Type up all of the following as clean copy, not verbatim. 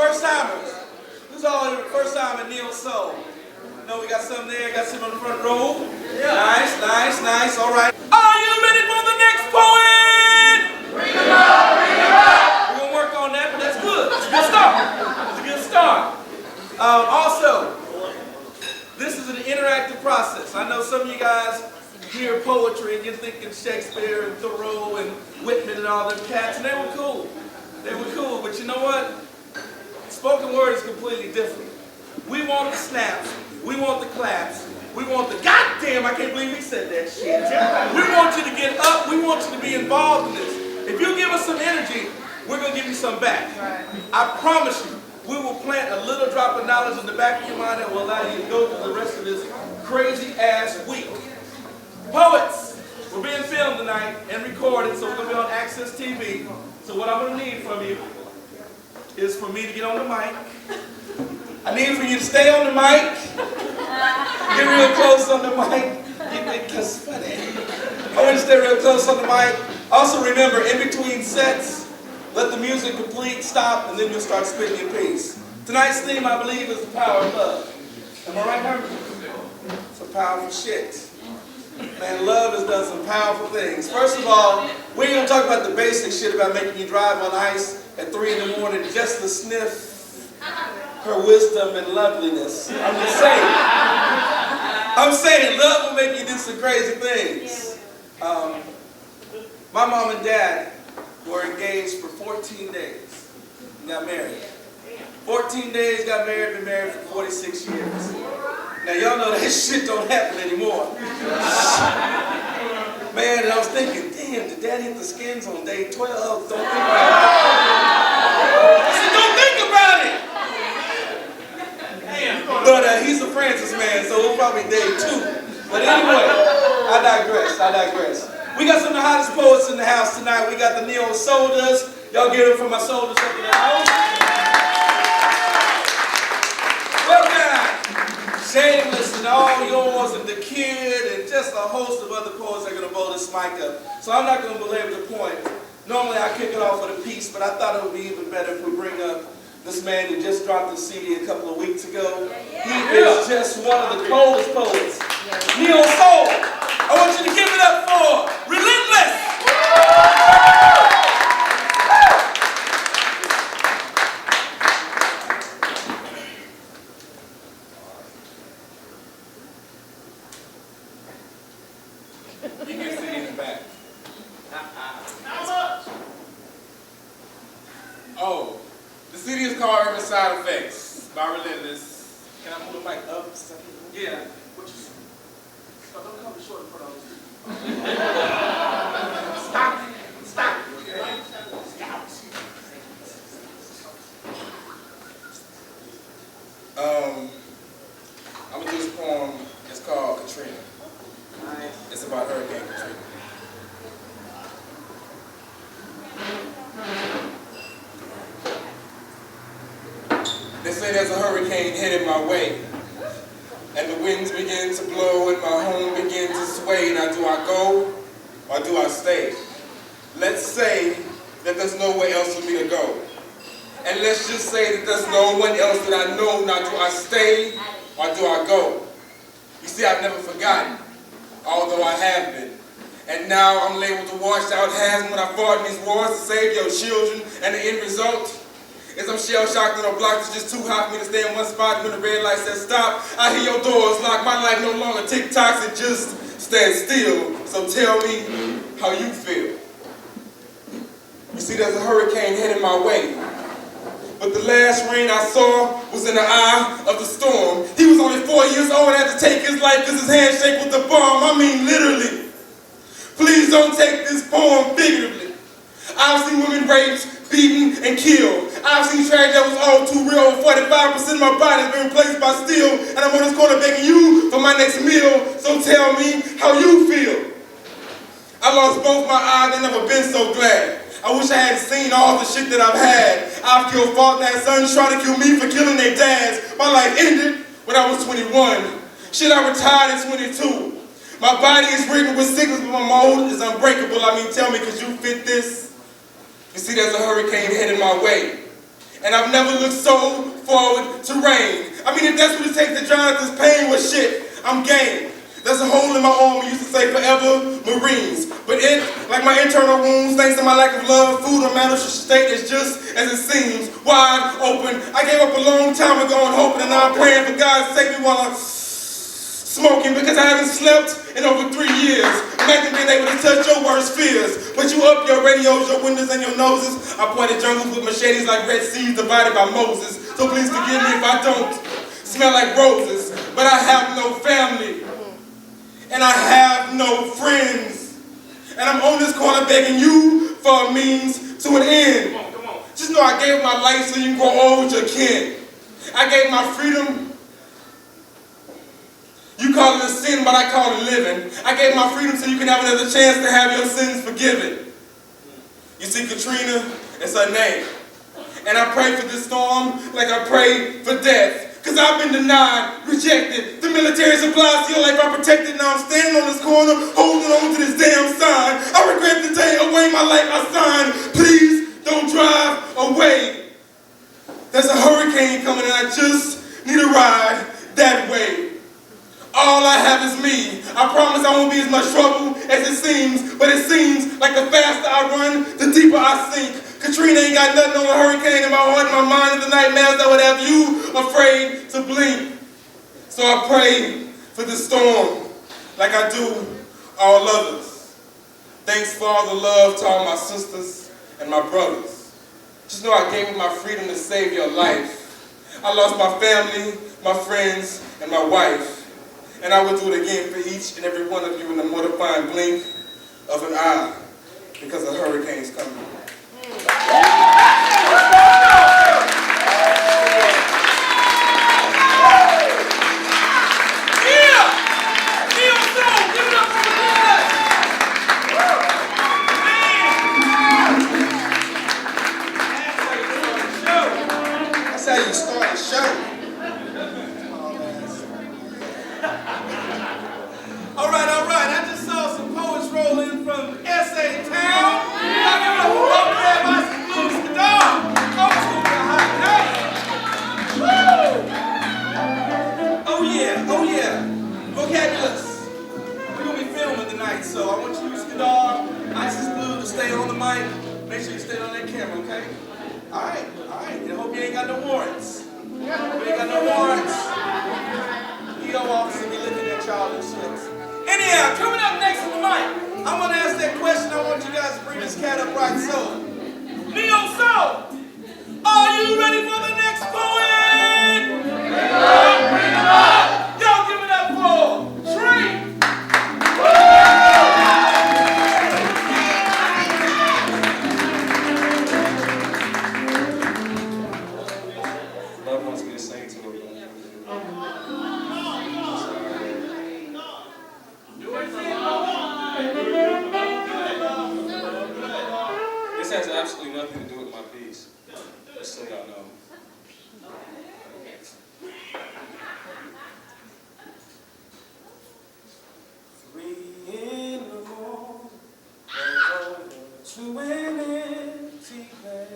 First timers. Who's all here? First time at Neo Soul. No, we got some there. Got some on the front row. Nice, nice, nice. All right. Are you ready for the next poet? Bring it up, bring it up. We're gonna work on that, but that's good. It's a good start. It's a good start. Also, this is an interactive process. I know some of you guys hear poetry and you're thinking Shakespeare and Thoreau and Whitman and all them cats, and they were cool. They were cool, but you know what? Spoken word is completely different. We want the snaps, we want the claps, we want the goddamn, I can't believe he said that shit. We want you to get up, we want you to be involved in this. If you give us some energy, we're going to give you some back. I promise you, we will plant a little drop of knowledge in the back of your mind that will allow you to go through the rest of this crazy ass week. Poets, we're being filmed tonight and recorded, so we're going to be on Access TV. So what I'm going to need from you is for me to get on the mic. I need for you to stay on the mic. Get real close on the mic. That's funny. I want you to stay real close on the mic. Also remember, in between sets, let the music complete, stop, and then you'll start spitting your piece. Tonight's theme, I believe, is the power of love. Am I right, Herman? It's a powerful shit. Man, love has done some powerful things. First of all, we ain't gonna talk about the basic shit about making you drive on ice at 3 in the morning just to sniff her wisdom and loveliness. I'm saying love will make you do some crazy things. My mom and dad were engaged for 14 days and got married. 14 days, got married, been married for 46 years. Now y'all know that shit don't happen anymore. Man, and I was thinking, damn, did dad hit the skins on day 12? Don't think about it. I said, don't think about it. But he's a Francis man, so it's probably day 2. But anyway, I digress. We got some of the hottest poets in the house tonight. We got the Neo Sodas. Y'all get it from my soldiers up in the house. Shameless and all yours and the kid and just a host of other poets that are going to blow this mic up. So I'm not going to belabor the point. Normally I kick it off with a piece, but I thought it would be even better if we bring up this man who just dropped his CD a couple of weeks ago. He is just one of the coldest poets. Neo Soul. I want you to give it up for Relentless. You can see in the back. Oh, the CD is called Urban Side Effects by Relentless. Can I move the mic up? Yeah. Don't come short in front of us. Stop. I'm gonna do this poem. It's called Katrina. It's about Hurricane Katrina. They say there's a hurricane headed my way, and the winds begin to blow, and my home begins to sway. Now do I go, or do I stay? Let's say that there's nowhere else for me to go. And let's just say that there's no one else that I know. Now do I stay, or do I go? You see, I've never forgotten, although I have been. And now I'm labeled to wash out hands when I fought in these wars to save your children, and the end result is I'm shell-shocked and the block is just too hot for me to stay in one spot. When the red light says stop, I hear your doors locked. My life no longer tick-tocks, it just stands still. So tell me how you feel. You see, there's a hurricane heading my way. But the last rain I saw was in the eye of the storm. He was only 4 years old and had to take his life because his handshake was the bomb. I mean, literally. Please don't take this poem figuratively. I've seen women raped, beaten, and killed. I've seen tragedy that was all too real. 45% of my body has been replaced by steel, and I'm on this corner begging you for my next meal. So tell me how you feel. I lost both my eyes, I've never been so glad. I wish I hadn't seen all the shit that I've had. I've killed fathers and sons trying to kill me for killing their dads. My life ended when I was 21. Shit, I retired at 22. My body is ridden with sickness, but my mold is unbreakable. I mean, tell me, could you fit this? You see, there's a hurricane heading my way. And I've never looked so forward to rain. I mean, if that's what it takes to drown out this pain, well shit, I'm game. There's a hole in my arm, we used to say forever Marines. But it, like my internal wounds, thanks to my lack of love, food or mental state is just as it seems, wide open. I gave up a long time ago and hoping and now I'm praying for God to save me while I'm smoking because I haven't slept in over 3 years. Imagine being able to touch your worst fears. But you up your radios, your windows, and your noses. I pointed jungles with machetes like Red Seas divided by Moses. So please forgive me if I don't smell like roses. But I have no family. And I have no friends. And I'm on this corner begging you for a means to an end. Come on. Just know I gave my life so you can grow old with your kin. I gave my freedom. You call it a sin, but I call it living. I gave my freedom so you can have another chance to have your sins forgiven. You see, Katrina, it's her name. And I pray for this storm like I pray for death. Because I've been denied, rejected. The military supplies to your life I protected. Now I'm standing on this corner, holding on to this damn sign. I regret the day away my life I signed. Please don't drive away. There's a hurricane coming and I just need a ride that way. All I have is me. I promise I won't be as much trouble as it seems, but it seems like the faster I run, the deeper I sink. Katrina ain't got nothing on a hurricane in my heart and my mind, and the nightmares that would have you afraid to blink. So I pray for the storm like I do all others. Thanks for all the love to all my sisters and my brothers. Just know I gave up my freedom to save your life. I lost my family, my friends, and my wife. And I will do it again for each and every one of you in the mortifying blink of an eye because a hurricane's coming. That's how you start a show. All right. I just saw some poets roll in from S.A. Town. Y'all give it up there by some blues for dog. Coach will be a hot day. Woo! Oh yeah. Vocabulous. We're going to be filming tonight, so I want you to use Skidar, Isis Blue to stay on the mic. Make sure you stay on that camera, okay? All right. And I hope you ain't got no warrants. You ain't got no warrants. EO officer be looking at y'all and shit. Anyhow, coming up next on the mic, I want to ask that question. I want you guys to bring this cat up right so. Neo Soul, are you ready for the next poet? Bring him up! Y'all give it up for Tree! Love wants me to sing to her. This has absolutely nothing to do with my piece, just so y'all know. To an empty bed,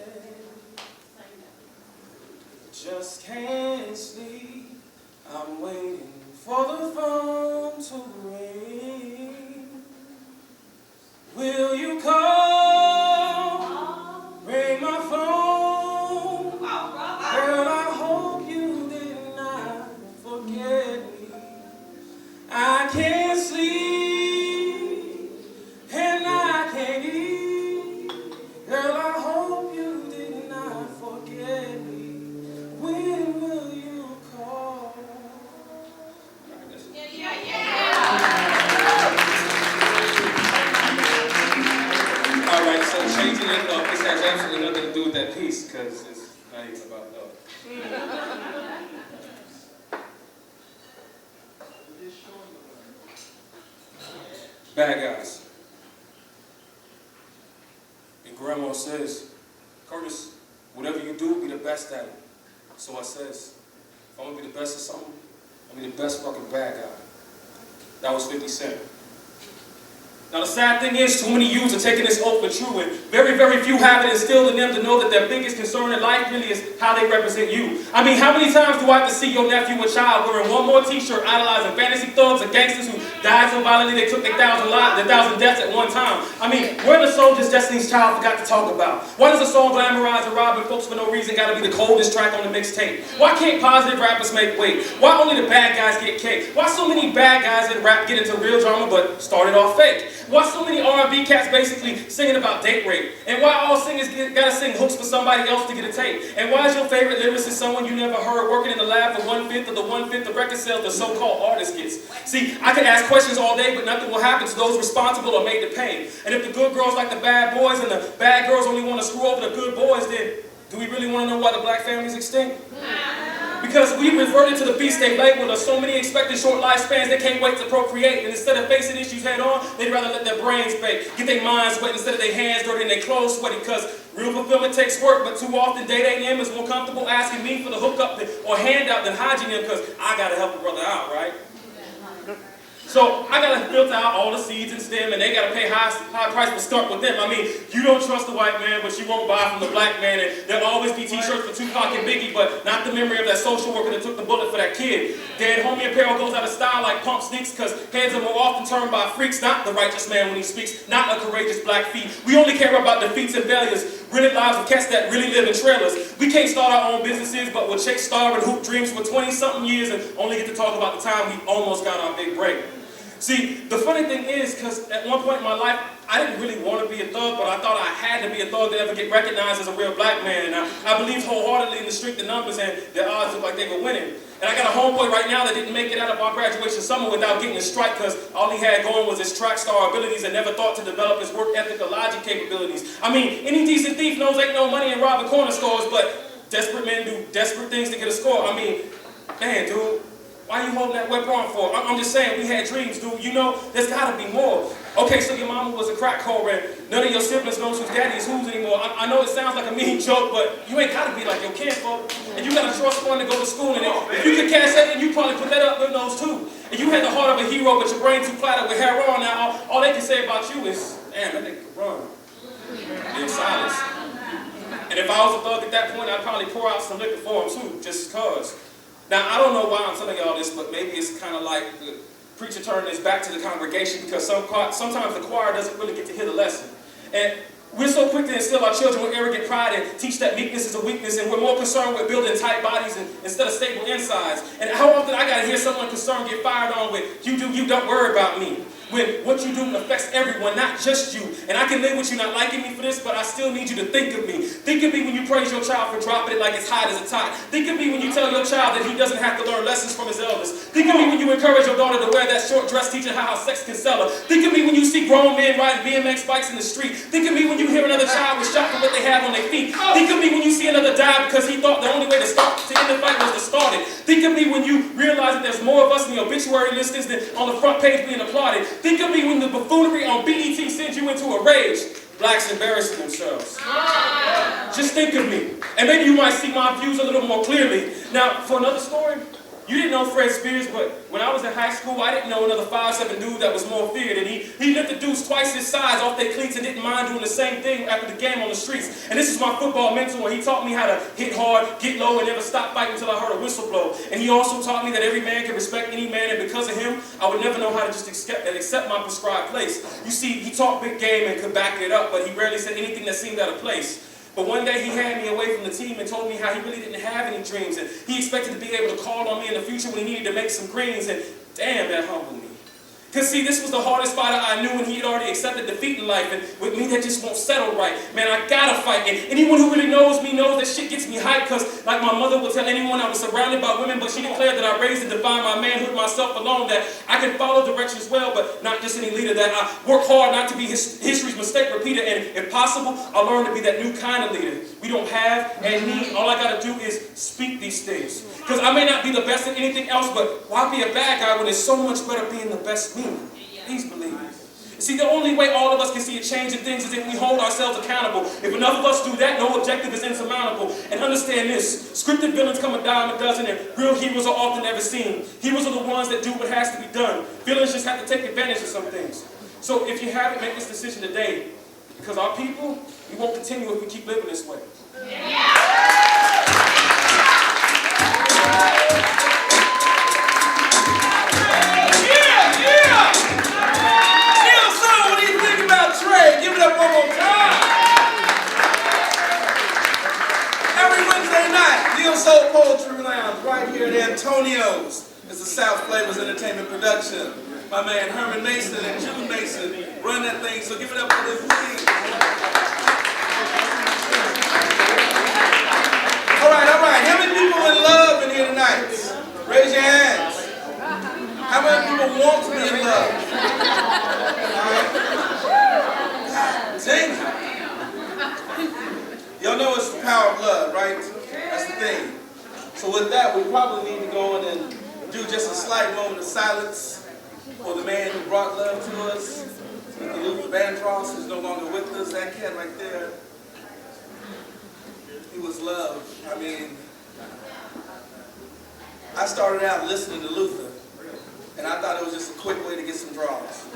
just can't sleep. I'm waiting for the phone to ring. Will you call? Ring my phone. Girl, I hope you did not forget me. I can't sleep and I can't eat. Girl, I hope you did not forget me. When will you call? Alright, so changing it up, this has absolutely nothing to do with that piece, because it's not even about love. Bad guys. And Grandma says, Curtis, whatever you do, be the best at it. So I says, if I'm gonna be the best at something, I'm gonna be the best fucking bad guy. That was 50 Cent. Now the sad thing is, too many youths are taking this oath for true, and very, very few have it instilled in them to know that their biggest concern in life really is how they represent you. I mean, how many times do I have to see your nephew or child wearing one more t-shirt idolizing fantasy thugs or gangsters who died so violently they took their thousand deaths at one time? I mean, where the soldiers Destiny's Child forgot to talk about? Why does a song glamorize and robbing folks for no reason gotta be the coldest track on the mixtape? Why can't positive rappers make weight? Why only the bad guys get cake? Why so many bad guys in rap get into real drama but started off fake? Why so many R&B cats basically singing about date rape? And why all singers gotta sing hooks for somebody else to get a tape? And why is your favorite lyricist someone you never heard working in the lab for 1/5 of the 1/5 of record sales the so-called artist gets? See, I can ask questions all day, but nothing will happen to those responsible or made to pay. And if the good girls like the bad boys and the bad girls only want to screw over the good boys, then do we really want to know why the black family is extinct? Because we reverted to the beast they labeled us. So many expected short lifespans, they can't wait to procreate. And instead of facing issues head on, they'd rather let their brains bake. Get their minds wet instead of their hands dirty and their clothes sweaty. Because real fulfillment takes work, but too often date AM is more comfortable asking me for the hookup or handout than hygiene because I got to help a brother out, right? So I gotta filter out all the seeds and stem, and they gotta pay high price to start with them. I mean, you don't trust the white man, but you won't buy from the black man. And there'll always be t-shirts for Tupac and Biggie, but not the memory of that social worker that took the bullet for that kid. Dead homie apparel goes out of style like pump sneaks, because heads are more often turned by freaks, not the righteous man when he speaks, not a courageous black feet. We only care about defeats and failures, really lives of cats that really live in trailers. We can't start our own businesses, but we'll chase star and hoop dreams for 20-something years and only get to talk about the time we almost got our big break. See, the funny thing is, because at one point in my life, I didn't really want to be a thug, but I thought I had to be a thug to ever get recognized as a real black man. And I believed wholeheartedly in the strength of numbers, and the odds looked like they were winning. And I got a homeboy right now that didn't make it out of our graduation summer without getting a strike, because all he had going was his track star abilities and never thought to develop his work ethic or logic capabilities. I mean, any decent thief knows ain't no money in robbing corner stores, but desperate men do desperate things to get a score. I mean, man, dude. Why are you holding that weapon on for? I'm just saying, we had dreams, dude. You know, there's gotta be more. Okay, so your mama was a crack whore and none of your siblings knows whose daddy is whose anymore. I know it sounds like a mean joke, but you ain't gotta be like your kinfolk. And you got a trust fund to go to school, and if you could cash that in, you probably put that up with those too. And you had the heart of a hero, but your brain too flat with hair on. Now, all they can say about you is, damn, that nigga can run. In silence. And if I was a thug at that point, I'd probably pour out some liquor for him too, just cause. Now, I don't know why I'm telling y'all this, but maybe it's kind of like the preacher turning his back to the congregation, because sometimes the choir doesn't really get to hear the lesson. And we're so quick to instill our children with arrogant pride and teach that meekness is a weakness, and we're more concerned with building tight bodies instead of stable insides. And how often I got to hear someone concerned get fired on with, you don't worry about me. When what you do affects everyone, not just you. And I can live with you not liking me for this, but I still need you to think of me. Think of me when you praise your child for dropping it like it's hot as a tot. Think of me when you tell your child that he doesn't have to learn lessons from his elders. Think of me when you encourage your daughter to wear that short dress teaching her how sex can sell her. Think of me when you see grown men riding BMX bikes in the street. Think of me when you hear another child was shot for what they have on their feet. Think of me when you see another die because he thought the only way to end the fight was to start it. Think of me when you realize that there's more of us in the obituary listings than on the front page being applauded. Think of me when the buffoonery on BET sends you into a rage. Blacks embarrassing themselves. Just think of me. And maybe you might see my views a little more clearly. Now, for another story, you didn't know Fred Spears, but when I was in high school, I didn't know another 5'7" dude that was more feared. And he lifted dudes twice his size off their cleats and didn't mind doing the same thing after the game on the streets. And this is my football mentor, and he taught me how to hit hard, get low, and never stop fighting until I heard a whistle blow. And he also taught me that every man can respect any man, and because of him, I would never know how to just accept my prescribed place. You see, he talked big game and could back it up, but he rarely said anything that seemed out of place. But one day he had me away from the team and told me how he really didn't have any dreams, and he expected to be able to call on me in the future when he needed to make some greens, and damn, that humbled me. Because see, this was the hardest fighter I knew, and he had already accepted defeat in life, and with me that just won't settle right. Man, I gotta fight, and anyone who really knows me knows that shit gets me hyped, because like my mother would tell anyone, I was surrounded by women, but she declared that I raised and defined my manhood myself alone, that I can follow directions well, but not just any leader, that I work hard not to be history's mistake repeater, and if possible, I'll learn to be that new kind of leader we don't have and need. All I gotta do is speak these things. Because I may not be the best at anything else, but why be a bad guy when it's so much better being the best me? Please believe me. See, the only way all of us can see a change in things is if we hold ourselves accountable. If enough of us do that, no objective is insurmountable. And understand this, scripted villains come a dime a dozen, and real heroes are often never seen. Heroes are the ones that do what has to be done. Villains just have to take advantage of some things. So if you haven't, make this decision today, because our people, we won't continue if we keep living this way. Give it up one more time. Every Wednesday night, Neo Soul Poetry Lounge, right here at Antonio's. It's a South Flavas Entertainment production. My man Herman Mason and June Mason run that thing, so give it up for this team. All right. How many people in love in here tonight? Raise your hands. How many people want to be in love? All right. Dang. Y'all know it's the power of love, right? That's the thing. So with that, we probably need to go in and do just a slight moment of silence for the man who brought love to us. Luther Vandross is no longer with us. That cat right there, he was love. I mean, I started out listening to Luther, and I thought it was just a quick way to get some draws.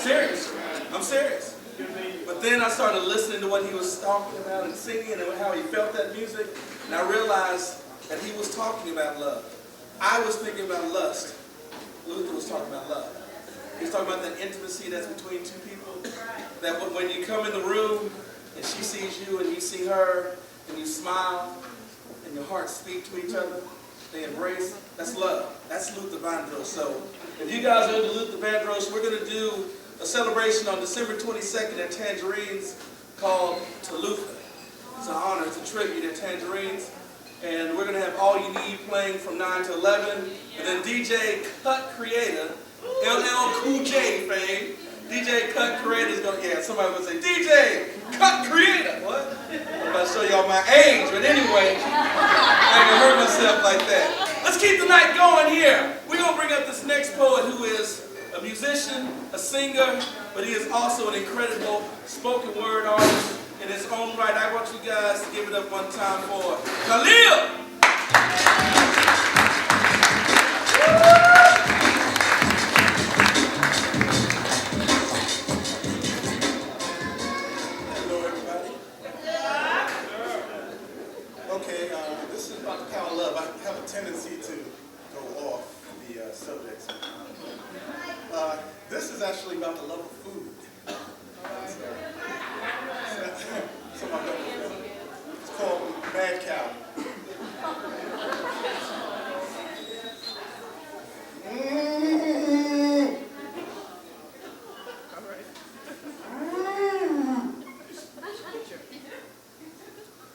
Serious. I'm serious. But then I started listening to what he was talking about and singing and how he felt that music, and I realized that he was talking about love. I was thinking about lust. Luther was talking about love. He was talking about that intimacy that's between two people, that when you come in the room and she sees you and you see her and you smile and your hearts speak to each other, they embrace, that's love. That's Luther Vandross. So if you guys are into Luther Vandross, we're going to do a celebration on December 22nd at Tangerines called To Luther. It's an honor, it's a tribute at Tangerines. And we're going to have All You Need playing from 9 to 11. And then DJ Cut Creator, LL Cool J fame. DJ Cut Creator is going to, yeah, somebody was going to say, DJ Cut Creator. What? I'm about to show y'all my age, but anyway, I ain't going to hurt myself like that. Let's keep the night going here. We're going to bring up this next poet who is a musician, a singer, but he is also an incredible spoken word artist in his own right. I want you guys to give it up one time for Khalil. Hello, everybody. Okay, this is about the power of love. I have a tendency to go off the subjects. This is actually about the love of food. It's called Mad Cow.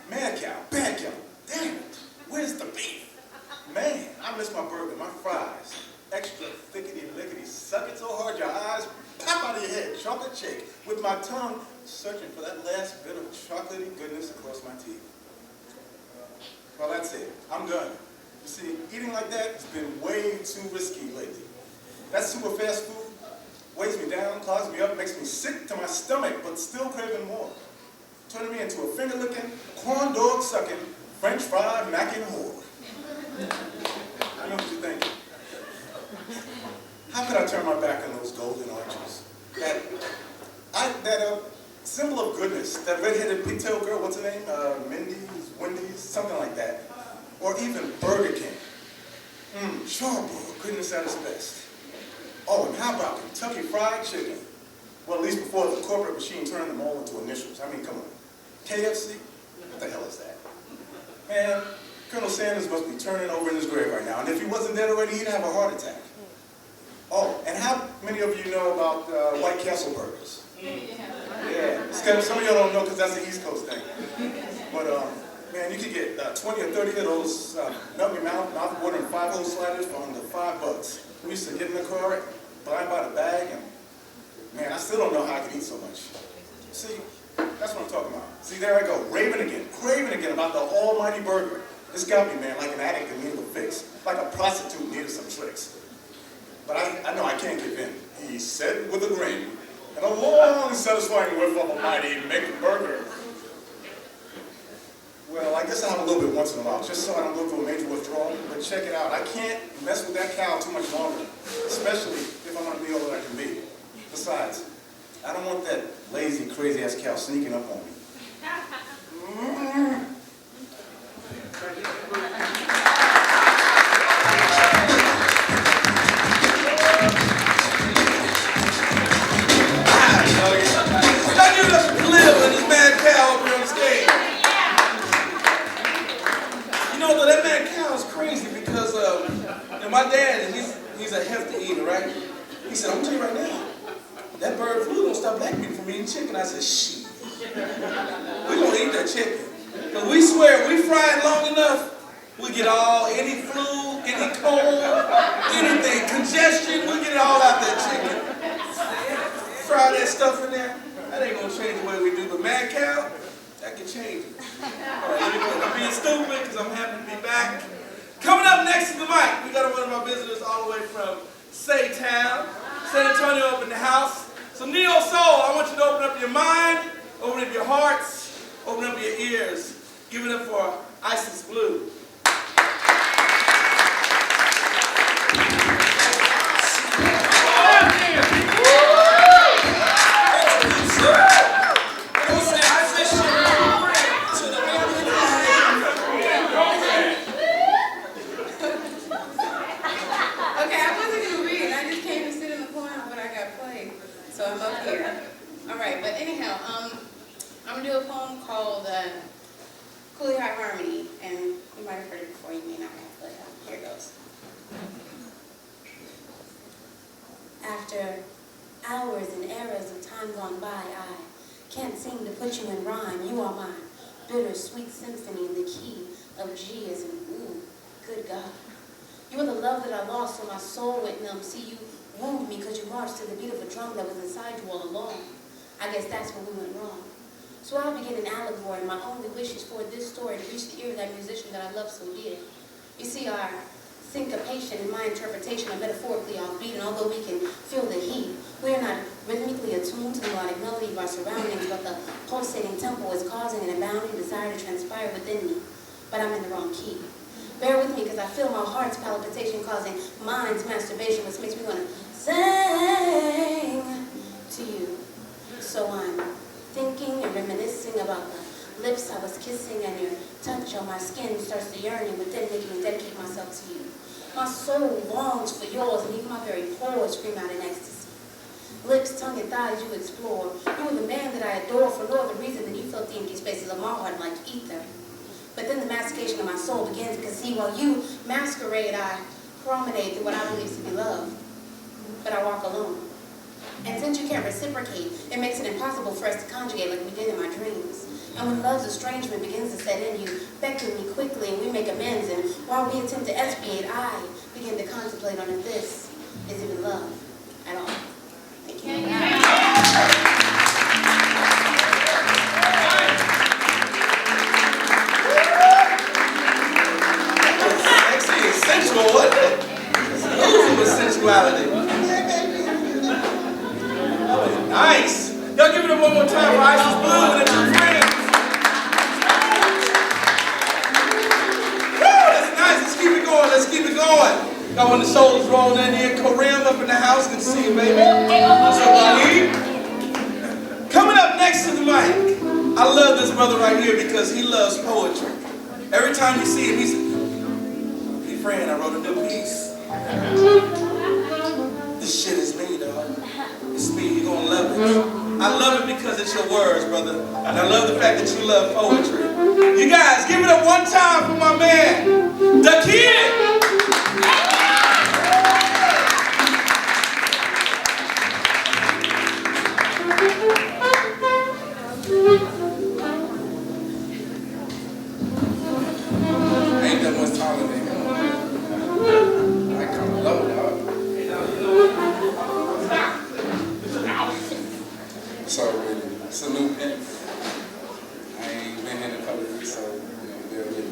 Mad cow, bad cow. Damn it. Where's the beef? Man, I miss my burger, my fries. Extra thickety-lickety, suck it so hard your eyes pop out of your head. Chocolate shake with my tongue searching for that last bit of chocolatey goodness across my teeth. Well, that's it. I'm done. You see, eating like that has been way too risky lately. That super fast food weighs me down, clogs me up, makes me sick to my stomach, but still craving more. Turning me into a finger-licking, corn dog sucking, French fry macking whore. I know what you're thinking. How could I turn my back on those golden arches? That symbol of goodness, that red-headed pigtail girl, what's her name? Mindy's, Wendy's, something like that. Or even Burger King. Charboiled goodness at its best. Oh, and how about Kentucky Fried Chicken? Well, at least before the corporate machine turned them all into initials. I mean, come on. KFC? What the hell is that? Man, Colonel Sanders must be turning over in his grave right now. And if he wasn't dead already, he'd have a heart attack. Oh, and how many of you know about White Castle burgers? Yeah. Some of y'all don't know because that's an East Coast thing. But, man, you could get 20 or 30 of those mouth-watering 5-hole sliders for under $5. We used to get in the car, blind by the bag, and man, I still don't know how I could eat so much. See, that's what I'm talking about. See, there I go, raving again, craving again about the almighty burger. This got me, man, like an addict in need of a fix, like a prostitute needed some tricks. But I know I can't give in. He said with a grin, and a long, satisfying whiff of a mighty McBurger. Well, I guess I have a little bit once in a while, just so I don't go through a major withdrawal. But check it out, I can't mess with that cow too much longer, especially if I'm going to be all that I can be. Besides, I don't want that lazy, crazy-ass cow sneaking up on me. Y'all give it up for Khalil and this mad cow over here on the stage. You know, though, that mad cow is crazy because my dad, he's a healthy eater, right? He said, I'm gonna tell you right now, that bird flu gonna stop black people from eating chicken. I said, shit. We gonna eat that chicken. Because we swear, if we fry it long enough, we get any flu, any cold, anything, congestion, we get it all out that chicken. Fry that stuff in there, that ain't gonna change the way we do. But mad cow, that can change it. All right, anyway, I'm being stupid because I'm happy to be back. Coming up next to the mic, we got one of our visitors all the way from Saytown, San Antonio up in the house. So Neo Soul, I want you to open up your mind, open up your hearts, open up your ears. Give it up for Isis Blue. So I'm up here. All right, but anyhow, I'm gonna do a poem called Coolie High Harmony, and you might have heard it before, you may not have, but here it goes. After hours and eras of time gone by, I can't seem to put you in rhyme. You are my bittersweet symphony in the key of G as in ooh, good God. You are the love that I lost when my soul went numb. See, you wounded me because you marched to the beat of a drum that was inside you all along. I guess that's where we went wrong. So I'll begin an allegory. My only wish is for this story to reach the ear of that musician that I love so dear. You see, our syncopation in my interpretation are metaphorically offbeat, and although we can feel the heat, we are not rhythmically attuned to the melodic melody of our surroundings, but the pulsating tempo is causing an abounding desire to transpire within me. But I'm in the wrong key. Bear with me, because I feel my heart's palpitation causing mind's masturbation, which makes me want to sing to you. So I'm thinking and reminiscing about the lips I was kissing, and your touch on my skin starts to yearn, and within making me dedicate myself to you. My soul longs for yours, and even my very pores scream out in ecstasy. Lips, tongue, and thighs you explore. You are the man that I adore for no other reason than you felt the empty spaces of my heart like ether. But then the mastication of my soul begins, because see, while you masquerade, I promenade through what I believe to be love. But I walk alone. And since you can't reciprocate, it makes it impossible for us to conjugate like we did in my dreams. And when love's estrangement begins to set in, you beckon me quickly and we make amends. And while we attempt to expiate, I begin to contemplate on if this is even love at all. Thank you. Sexy and sensual, wasn't it? Losing with sensuality. Nice. Y'all give it up one more time for Isis Blue and her friends. Woo, that's nice. Let's keep it going. Let's keep it going. Got one of the shoulders rolling in here. Kareem up in the house. Good to see you, baby. What's up, Wahid? Coming up next to the mic, I love this brother right here because he loves poetry. Every time you see him, he's, hey friend, I wrote a new piece. This shit is me, dog. It's me. You're gonna love it. I love it because it's your words, brother. And I love the fact that you love poetry. You guys, give it up one time for my man, the Kid. Ain't that much taller than him. I come low, dog. So, it's a new pen. I ain't been here in a couple of weeks, so, bear with me.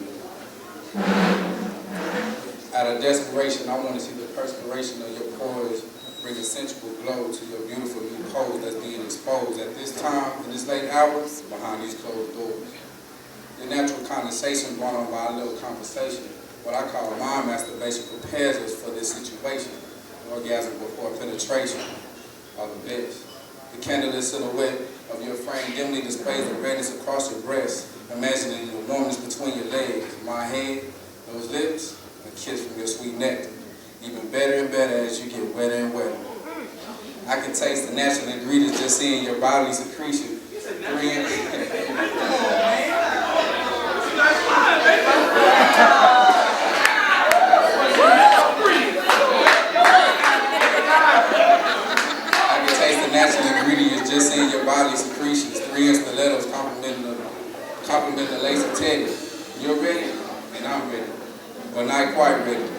Out of desperation, I want to see the perspiration of your pores bring a sensual glow to your beautiful new pose that's being exposed at this time, in this late hour, behind these closed doors. The natural condensation brought on by a little conversation, what I call mind masturbation, prepares us for this situation, orgasm before penetration. are the best. The candlelit silhouette of your frame dimly displays the redness across your breast, imagining the warmness between your legs. My head, those lips, a kiss from your sweet nectar. Even better and better as you get wetter and wetter. I can taste the natural ingredients just seeing your bodily secretion. Natural ingredients just in your bodily secretions. 3-inch stilettos complement the lace of teddy. You're ready, and I'm ready, but not quite ready.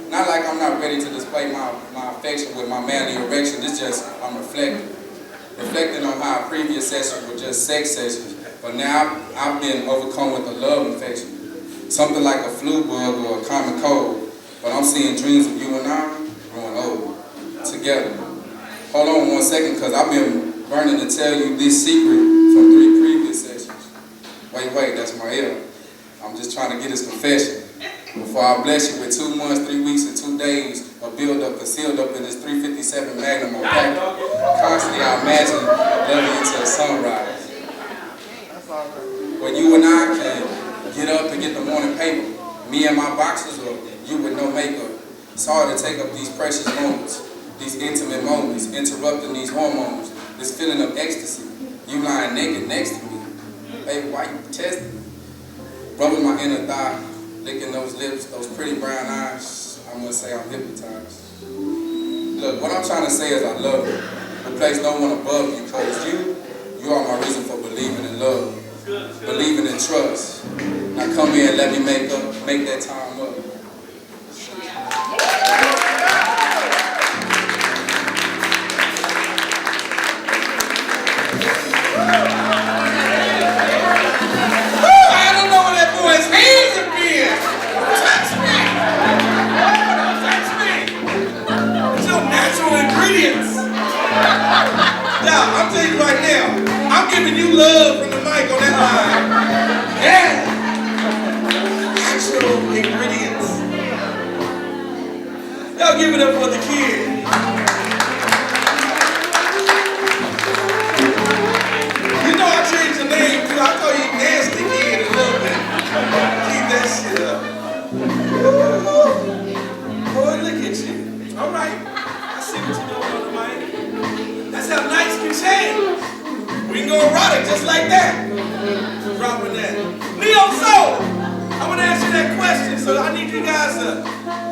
Not like I'm not ready to display my affection with my manly erection. It's just I'm reflecting on how previous sessions were just sex sessions, but now I've been overcome with a love infection. Something like a flu bug or a common cold, but I'm seeing dreams of you and I growing old together. Hold on 1 second, because I've been burning to tell you this secret from 3 previous sessions. Wait, that's my ear. I'm just trying to get his confession. Before I bless you with 2 months, 3 weeks, and 2 days of build-up concealed up in this 357 Magnum or pack. Constantly I imagine loving you till sunrise. When you and I can get up and get the morning paper, me and my boxers, or you with no makeup, it's hard to take up these precious moments. These intimate moments, interrupting these hormones, this feeling of ecstasy. You lying naked next to me. Baby, why you protesting? Rubbing my inner thigh, licking those lips, those pretty brown eyes. I must say I'm hypnotized. Look, what I'm trying to say is I love you. I place no one above you, because you are my reason for believing in love, believing in trust. Now come here and let me make that time up. I'm telling you right now, I'm giving you love from the mic on that line. Yeah. Natural ingredients. Y'all give it up for the kid. You know I changed the name too. I call you Nasty Kid a little bit. Keep that shit up. Boy, look at you. All right. I see what you're doing on the mic. That's how nights can change. We can go erotic just like that. Dropping that. Neo Soul, I want to ask you that question, so I need you guys to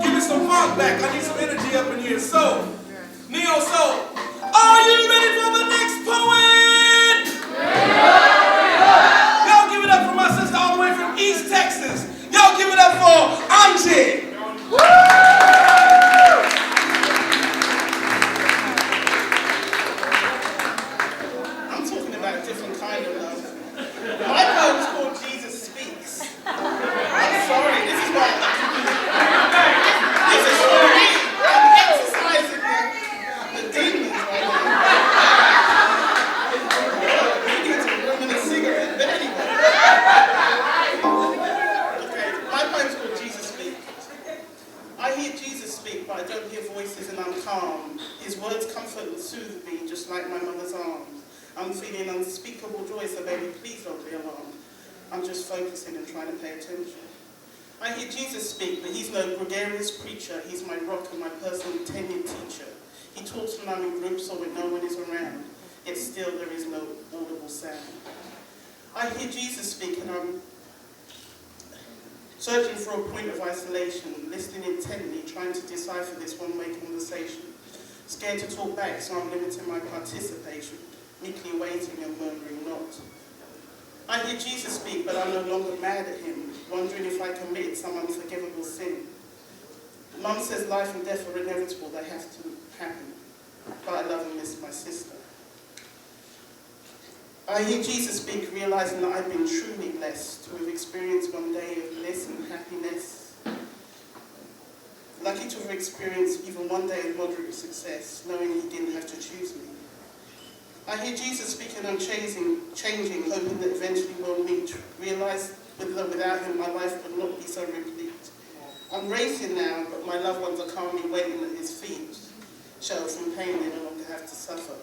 give me some funk back. I need some energy up in here. So, Neo Soul, are you ready for the next poet? Y'all give it up for my sister all the way from East Texas. Y'all give it up for Angie. My poem's called Jesus Speaks. I'm sorry, this is what this is for me. I'm exercising the demons right now. Maybe it's a woman and a cigarette, but anyway. Okay, my poem's called Jesus Speaks. I hear Jesus speak, but I don't hear voices and I'm calm. His words comfort and soothe me, just like my mother's arms. I'm feeling unspeakable joy, so baby, please don't be alarmed. I'm just focusing and trying to pay attention. I hear Jesus speak, but he's no gregarious preacher. He's my rock and my personal tenured teacher. He talks when I'm in groups or when no one is around, yet still there is no audible sound. I hear Jesus speak and I'm searching for a point of isolation, listening intently, trying to decipher this one-way conversation. Scared to talk back, so I'm limiting my participation, meekly waiting and murmuring not. I hear Jesus speak, but I'm no longer mad at him, wondering if I committed some unforgivable sin. Mum says life and death are inevitable, they have to happen, but I love and miss my sister. I hear Jesus speak, realizing that I've been truly blessed to have experienced one day of bliss and happiness. Lucky to have experienced even one day of moderate success, knowing he didn't have to choose me. I hear Jesus speaking on changing, hoping that eventually we'll meet. Realize without him my life would not be so replete. I'm racing now, but my loved ones are calmly waiting at his feet, sheltered from pain they no longer have to suffer.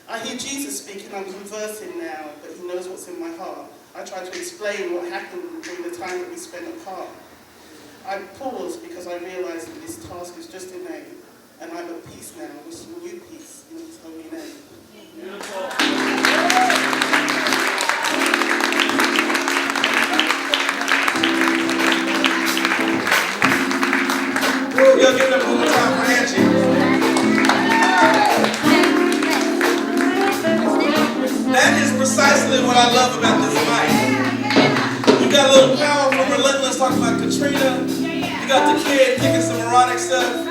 I hear Jesus speak and I'm conversing now, but he knows what's in my heart. I try to explain what happened during the time that we spent apart. I pause because I realise that this task is just a name, and I'm at peace now, wishing you peace in his holy name. Beautiful. Y'all give it up one more time for Angie. That is precisely what I love about this mic. You got a little power from Relentless talking about Katrina. You got the kid kicking some erotic stuff.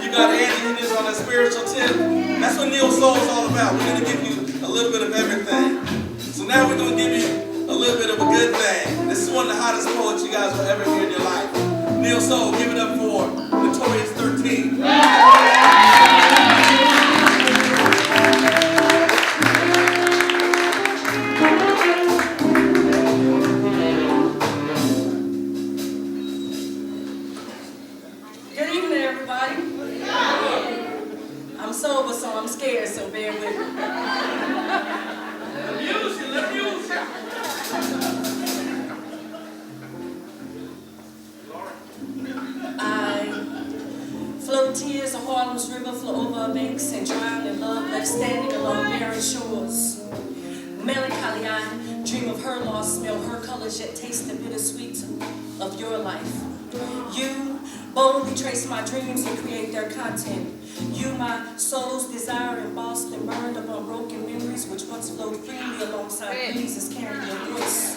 You got Andy who is on a spiritual tip. That's what Neo Soul is all about. We're going to give you a little bit of everything. So now we're going to give you a little bit of a good thing. This is one of the hottest poets you guys will ever hear in your life. Neo Soul, give it up for Notorious 13. Good evening, everybody. I'm sober, so I'm scared, so bear with me. Float tears of Harlem's river, flow over our banks and drown in love left standing along barren shores. Melancholy, I dream of her loss, smell her colors, yet taste the bittersweet of your life. You boldly trace my dreams and create their content. You, my soul's desire, embossed and burned upon broken memories which once flowed freely alongside breezes carrying your voice.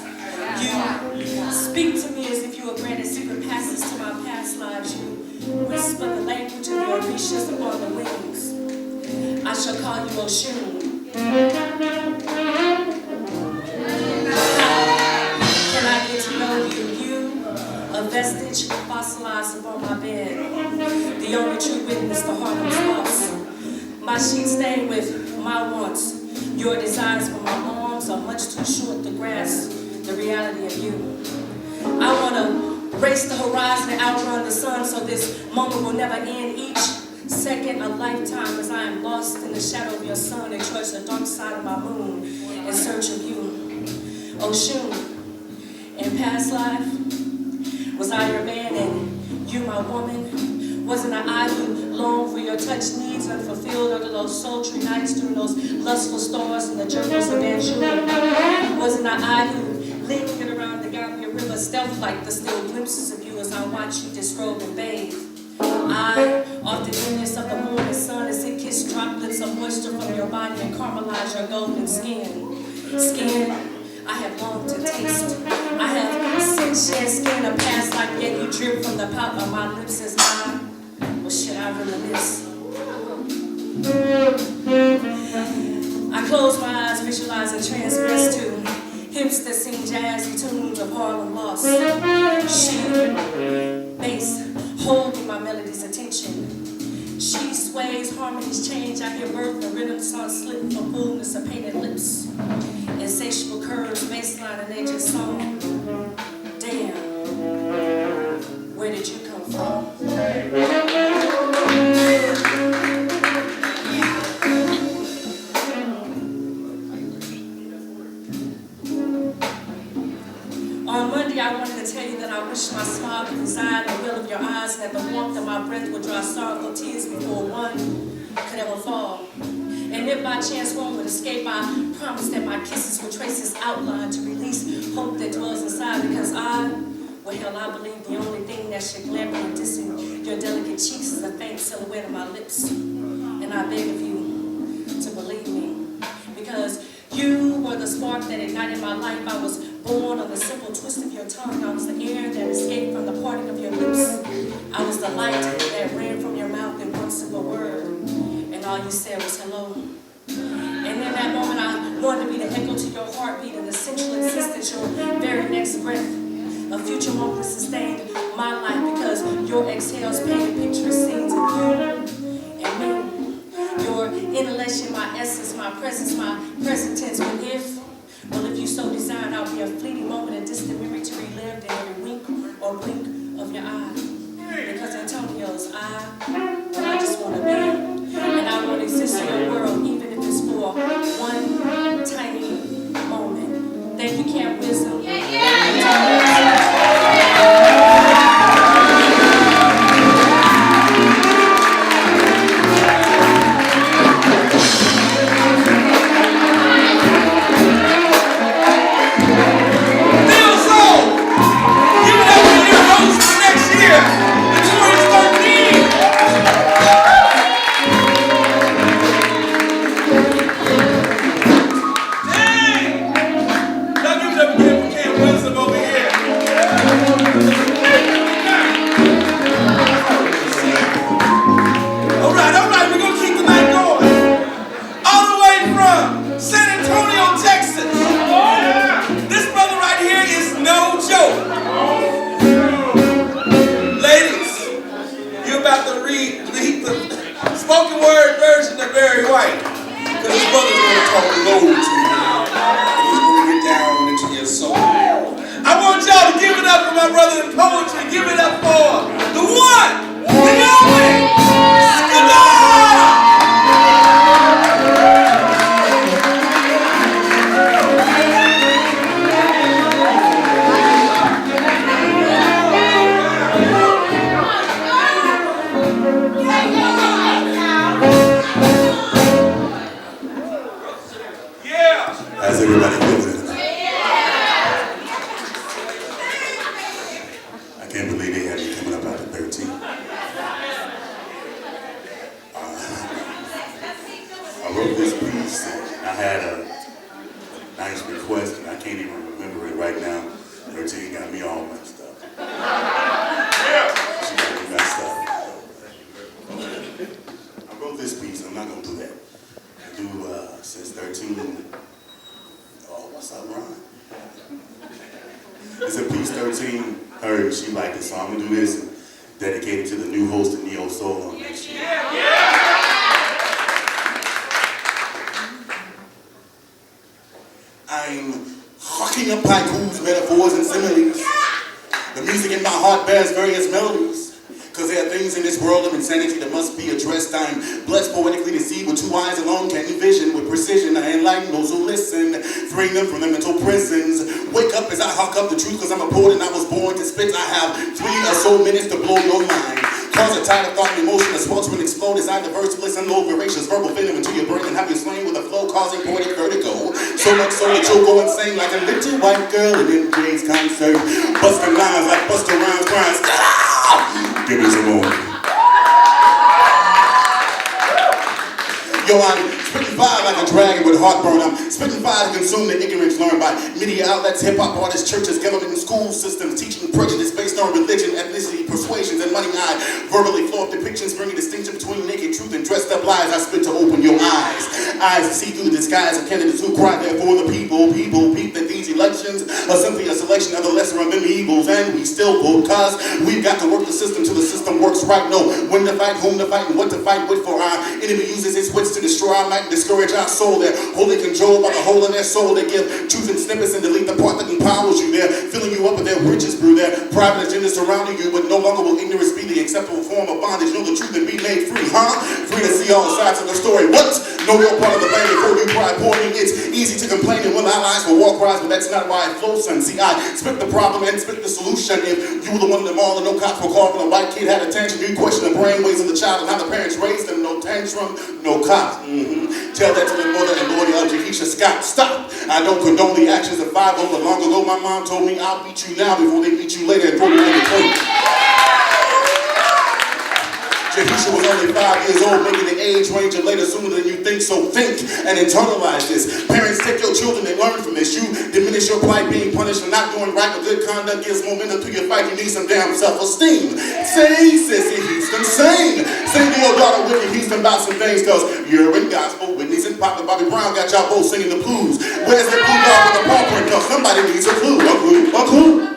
You speak to me as if you were granted secret passes to my past lives. You whisper the language of your Orishas upon the wings. I shall call you Oshun. Can I get to know you? You, a vestige fossilized upon my bed. The only true witness to Harlem's loss. My sheets stained with my wants. Your desires for my arms are much too short to grasp the reality of you. I want to race the horizon and outrun the sun so this moment will never end. Each second a lifetime as I am lost in the shadow of your sun and trudge the dark side of my moon in search of you. Oshun, in past life, was I your man and you my woman? Wasn't I who longed for your touch, needs unfulfilled under those sultry nights during those lustful stars in the journals of Anjuna? Wasn't I who lingered around the Gambia River, stealth-like the still glimpses of you as I watch you disrobe and bathe? I, off the dimness of the morning sun, as it kissed droplets of moisture from your body and caramelized your golden skin. Skin I have longed to taste. I have seen shed skin of past life, yet you drip from the pout of my lips as I, what should I reminisce? I close my eyes, visualize and transgress to hips that sing jazzy tunes of Harlem lost. She, bass, holding my melody's attention. She sways, harmonies change. I hear birth and rhythm songs slip from fullness of painted lips. Insatiable curves, baseline and they just song. Damn, where did you come from? On Monday, I wanted to tell you that I wish my smile could reside in the will of your eyes, and that the warmth of my breath would dry sorrowful tears before one could ever fall. And if by chance one would escape, I promise that my kisses would trace its outline to release hope that dwells inside, because I believe the only thing that should glamor and dissing your delicate cheeks is the faint silhouette of my lips. And I beg of you to believe me, because you were the spark that ignited my life. I was born on the simple twist of your tongue. I was the air that escaped from the parting of your lips. I was the light that ran from your mouth in one simple word, and all you said was hello. And in that moment, I wanted to be the echo to your heartbeat and the central insistence, your very next breath. A future moment sustained my life because your exhales painted picture scenes of you and me. Your inhalation, my essence, my presence, my present tense. But if you so desire, I'll be a fleeting moment, a distant memory to relive in every wink or blink of your eye. Because Antonio's I just want to be, and I want can't believe they had me coming up after 13. I wrote this piece and I had a nice request and I can't even remember it right now. 13 got me all messed up. She got me messed up. I wrote this piece, I'm not gonna do that. I do since 13. Oh, what's up, Ron? It's a piece 13 heard, she liked it, so I'm gonna do this and dedicate it to the new host of Neo Soul on next year. I'm hawking up haikus, metaphors, and similes. The music in my heart bears various melodies. Cause there are things in this world of insanity that must be addressed. I'm blessed poetically to see with 2 eyes alone can envision. With precision I enlighten those who listen, freeing them from their mental prisons. Wake up as I hawk up the truth, cause I'm a poet and I was born to spit. I have 3 or so minutes to blow your mind. Cause a tide of thought and emotion, a swelter and explode as I diverse, bliss, and low voracious verbal venom into your brain and have you slain with a flow causing poetic vertigo. So much so that you'll go insane like a little white girl at MJ's concert. Busting lines like Busta Rhymes crying, give me some more. Yo, I'm spitting fire like a dragon with heartburn. I'm spitting fire to consume the ignorance learned by media outlets, hip-hop artists, churches, government, and school systems, teaching prejudice based on religion, ethnicity, persuasions, and money. I verbally flow up depictions, bringing distinction between naked truth and dressed up lies. I spit to open your eyes. Eyes to see through the disguise of candidates who cry there for the people. People peep that these elections are simply a selection of the lesser of them evils. And we still vote, cause we've got to work the system till the system works right. Know when to fight, whom to fight, and what to fight with. For our enemy uses his wits to destroy our might and discourage our soul. They're wholly controlled by the hole in their soul. They give truth in snippets and delete the part that empowers you. They're filling you up with their riches brew. Their private agenda surrounding you, but no longer will ignorance be the acceptable form of bondage. Know the truth and be made free, huh? Free to see all sides of the story. What? Know your part of the blame before you cry poor me. It's easy to complain and will allies for war cries, but that's not why it flows, son. See, I spit the problem and spit the solution. If you were the one in the mall and no cops were called when a white kid had a tantrum, you question the brainwaves of the child and how the parents raised them. No tantrum, no cops. Tell that to the mother and Lord Keisha Scott. Stop. I don't condone the actions of 5-0, but long ago my mom told me I'll beat you now before they beat you later and throw you in the toilet. Jahisha was only 5 years old, making the age range of later sooner than you think, so think and internalize this. Parents, take your children and learn from this. You diminish your plight being punished for not doing right, but good conduct gives momentum to your fight. You need some damn self-esteem. Sing, sissy Houston, sing. Sing to your daughter Whitney Houston about some things, cause you're in gospel. Whitney's and Papa Bobby Brown got y'all both singing the blues. Where's that blue dog with the paw print? Cause somebody needs a clue. A clue, a clue.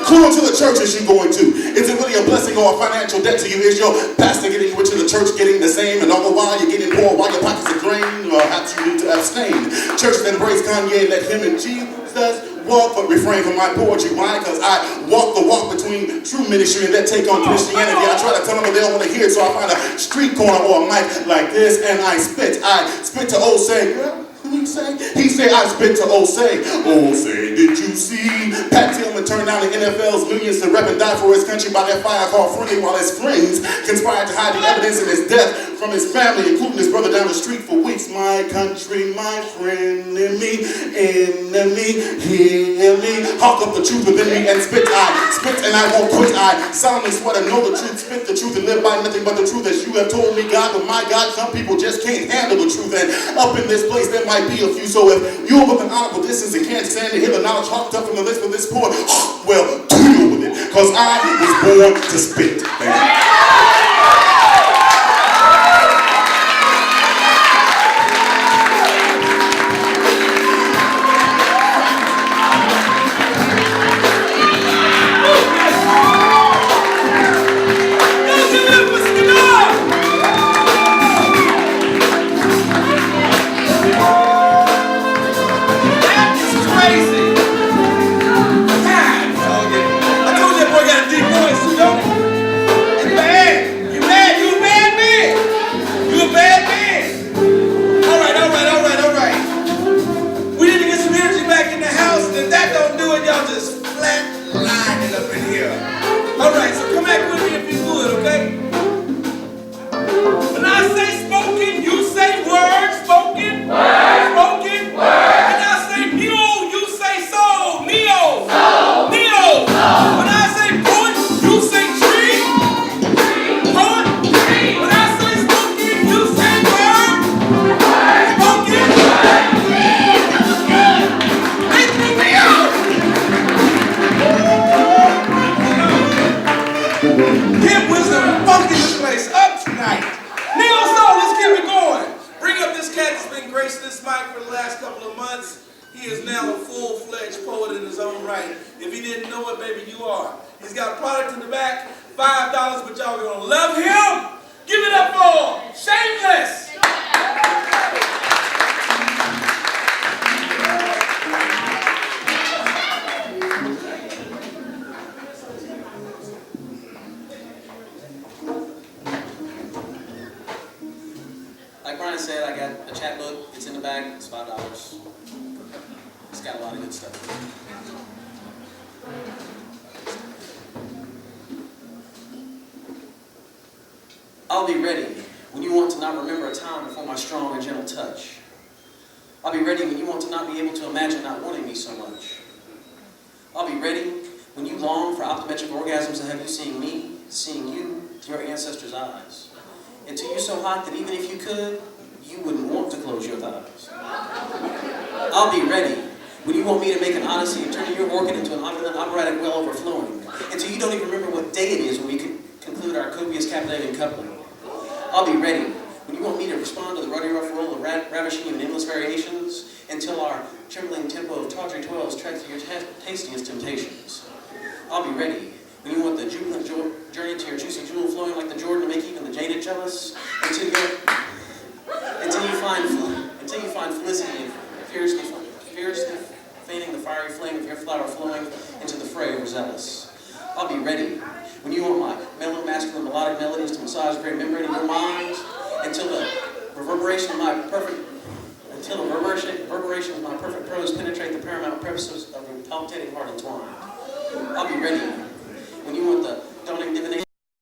Clue into the churches you're going to. Is it really a blessing or a financial debt to you? Is your pastor getting you into the church getting the same, and all the while you're getting poor while your pockets are drained? Or perhaps you need to abstain. Churches that embrace Kanye, let him and Jesus walk, but refrain from my poetry. Why? Because I walk the walk between true ministry and that take on Christianity. I try to tell them, but they don't want to hear it, so I find a street corner or a mic like this, and I spit. I spit to old say, girl. He said, I spit to Osei. Osei, did you see? Pat Tillman turned down the NFL's millions to rep and die for his country by that fire called friendly, while his friends conspired to hide the evidence of his death from his family, including his brother down the street for weeks. My country, my friend, enemy, hear me. Hawk up the truth within me and spit. I spit and I won't quit. I solemnly swear to know the truth, spit the truth, and live by nothing but the truth as you have told me, God. But my God, some people just can't handle the truth. And up in this place, there might be a few. So if you're with an honorable distance and can't stand to hear the knowledge hawked up from the list of this poet, well, deal with it, because I was born to spit. Thank you. Give wisdom funky this place up tonight. Neo Soul, let's keep it going. Bring up this cat that's been gracing this mic for the last couple of months. He is now a full-fledged poet in his own right. If he didn't know it, baby, you are. He's got product in the back, $5, but y'all gonna love him. Give it up for Shameless. Like Brian said, I got a chat book. It's in the bag. It's $5. It's got a lot of good stuff. I'll be ready when you want to not remember a time before my strong and gentle touch. I'll be ready when you want to not be able to imagine not wanting me so much. I'll be ready when you long for optometric orgasms to have you seeing me, seeing you through your ancestors' eyes. Until you're so hot that even if you could, you wouldn't want to close your thighs. I'll be ready when you want me to make an odyssey of turning your orchid into an operatic well overflowing. Until you don't even remember what day it is when we conclude our copious captivating coupling. I'll be ready when you want me to respond to the ruddy rough roll of ravishing you in endless variations until our trembling tempo of tawdry toils track through your tastiest temptations. I'll be ready when you want the jubilant journey to your juicy jewel flowing like the Jordan to make even the jaded jealous until you find felicity and fiercely feigning the fiery flame of your flower flowing into the fray overzealous. I'll be ready when you want my mellow, masculine, melodic melodies to massage the very membrane of your mind until the reverberation of my perfect prose penetrate the paramount purposes of your palpitating heart entwined. I'll be ready when you want the dawning divination